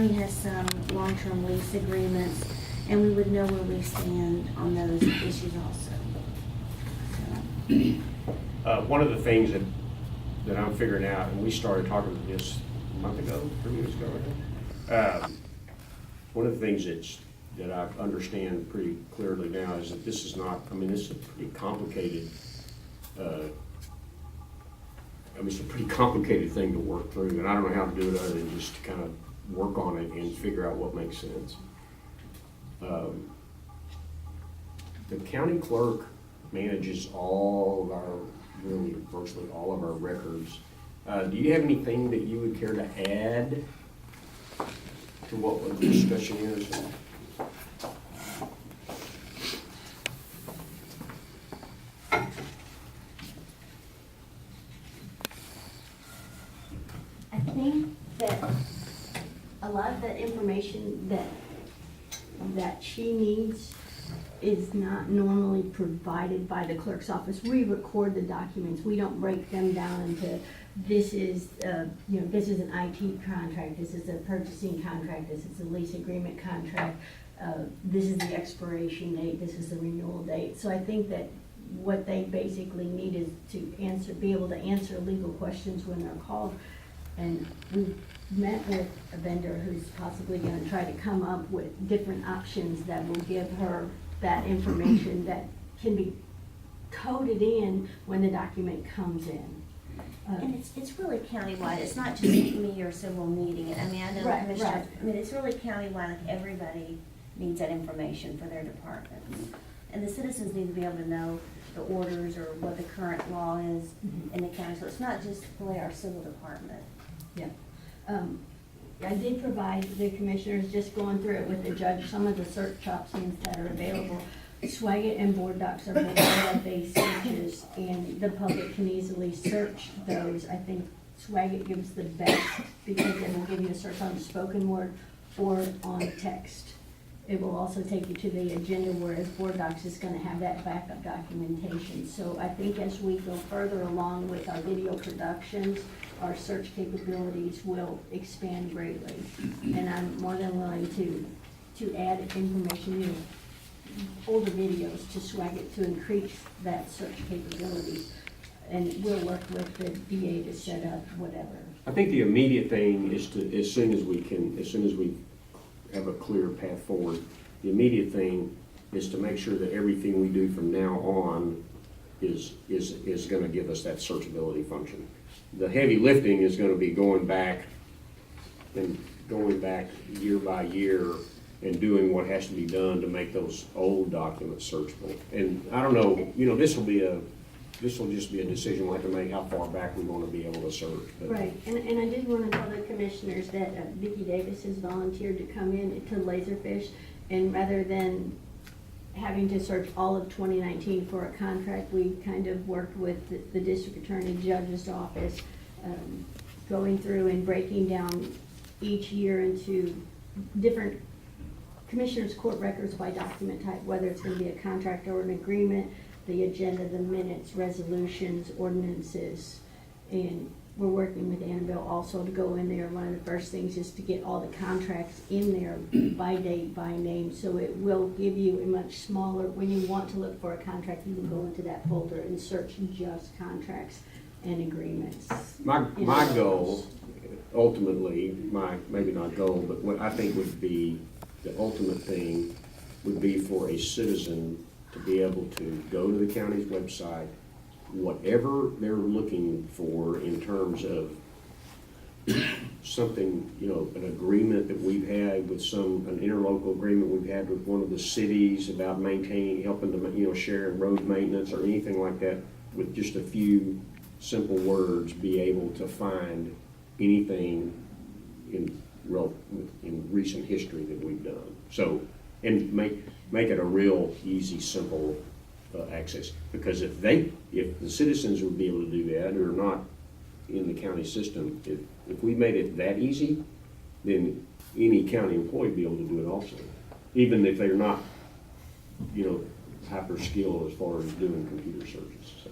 county has some long-term lease agreements, and we would know where we stand on those issues also. One of the things that I'm figuring out, and we started talking about this a month ago, 3 weeks ago, I think. One of the things that I understand pretty clearly now is that this is not, I mean, this is a pretty complicated, it's a pretty complicated thing to work through, and I don't know how to do it other than just to kind of work on it and figure out what makes sense. The county clerk manages all of our, really virtually all of our records. Do you have anything that you would care to add to what the discussion is? I think that a lot of that information that she needs is not normally provided by the clerk's office. We record the documents. We don't break them down into this is, this is an IT contract, this is a purchasing contract, this is a lease agreement contract, this is the expiration date, this is the renewal date. So I think that what they basically need is to be able to answer legal questions when they're called. And we met with a vendor who's possibly going to try to come up with different options that will give her that information that can be coded in when the document comes in. And it's really countywide, it's not just me or someone needing it. I mean, I know Right, commissioners, right. I mean, it's really countywide, like everybody needs that information for their departments. And the citizens need to be able to know the orders or what the current law is in the county, so it's not just really our civil department. Yeah. I did provide the commissioners, just going through it with the judge, some of the search options that are available. Swagit and Board Docs are both web-based searches, and the public can easily search those. I think Swagit gives the best because it will give you a search on spoken word or on text. It will also take you to the agenda, whereas Board Docs is gonna have that backup documentation. So I think as we go further along with our video productions, our search capabilities will expand greatly. And I'm more than willing to add information, older videos to Swagit to increase that search capability. And we'll work with the DA to set up whatever. I think the immediate thing is to, as soon as we have a clear path forward, the immediate thing is to make sure that everything we do from now on is gonna give us that searchability function. The heavy lifting is gonna be going back year by year and doing what has to be done to make those old documents searchable. And I don't know, this will just be a decision we'll have to make, how far back we want to be able to search. But Right, and I did want to tell the commissioners that Vicki Davis has volunteered to come in to Laserfish, and rather than having to search all of 2019 for a contract, we kind of worked with the district attorney judge's office, going through and breaking down each year into different commissioners' court records by document type, whether it's going to be a contract or an agreement, the agenda, the minutes, resolutions, ordinances, and we're working with Annabelle also to go in there. One of the first things is to get all the contracts in there by date, by name, so it will give you a much smaller, when you want to look for a contract, you can go into that folder and search just contracts and agreements. my goal, ultimately, maybe not goal, but what I think would be the ultimate thing would be for a citizen to be able to go to the county's website, whatever they're looking for in terms of something, an agreement that we've had with an interlocal agreement we've had with one of the cities about helping to, share road maintenance or anything like that, with just a few simple words, be able to find anything in recent history that we've done. So, and make it a real easy, simple access. Because if the citizens would be able to do that, who are not in the county system, if we made it that easy, then any county employee would be able to do it also, even if they're not, hyper skilled as far as doing computer searches. So.